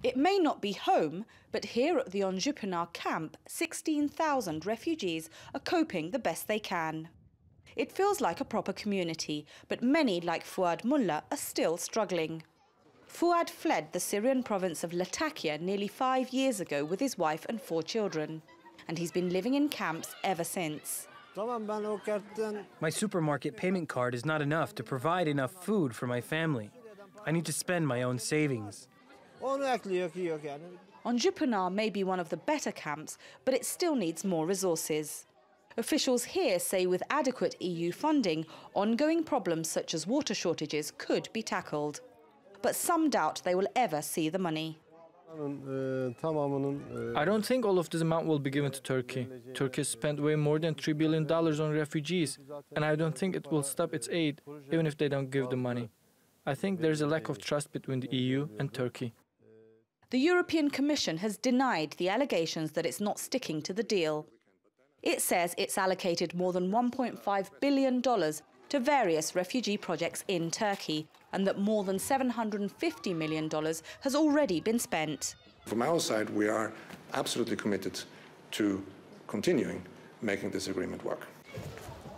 It may not be home, but here at the Onjupınar camp, 16,000 refugees are coping the best they can. It feels like a proper community, but many, like Fuad Mullah, are still struggling. Fuad fled the Syrian province of Latakia nearly 5 years ago with his wife and 4 children, and he's been living in camps ever since. My supermarket payment card is not enough to provide enough food for my family. I need to spend my own savings. Onjupınar may be one of the better camps, but it still needs more resources. Officials here say with adequate EU funding, ongoing problems such as water shortages could be tackled. But some doubt they will ever see the money. I don't think all of this amount will be given to Turkey. Turkey has spent way more than $3 billion on refugees, and I don't think it will stop its aid, even if they don't give the money. I think there's a lack of trust between the EU and Turkey. The European Commission has denied the allegations that it's not sticking to the deal. It says it's allocated more than $1.5 billion to various refugee projects in Turkey, and that more than $750 million has already been spent. From our side, we are absolutely committed to continuing making this agreement work.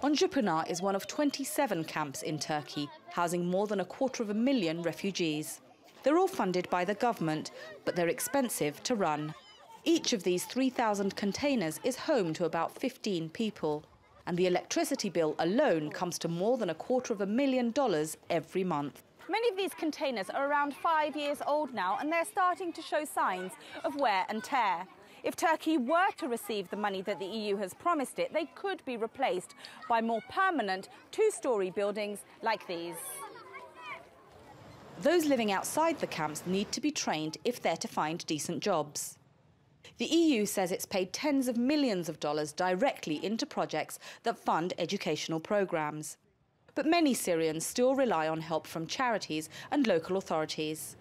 Onjupınar is one of 27 camps in Turkey, housing more than 250,000 refugees. They're all funded by the government, but they're expensive to run. Each of these 3,000 containers is home to about 15 people, and the electricity bill alone comes to more than $250,000 every month. Many of these containers are around 5 years old now, and they're starting to show signs of wear and tear. If Turkey were to receive the money that the EU has promised it, they could be replaced by more permanent 2-story buildings like these. Those living outside the camps need to be trained if they're to find decent jobs. The EU says it's paid tens of millions of dollars directly into projects that fund educational programmes. But many Syrians still rely on help from charities and local authorities.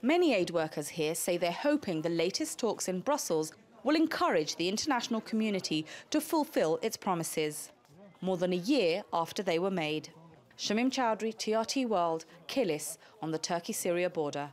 Many aid workers here say they're hoping the latest talks in Brussels will encourage the international community to fulfil its promises, more than a year after they were made. Shamim Chowdhury, TRT World, Kilis, on the Turkey-Syria border.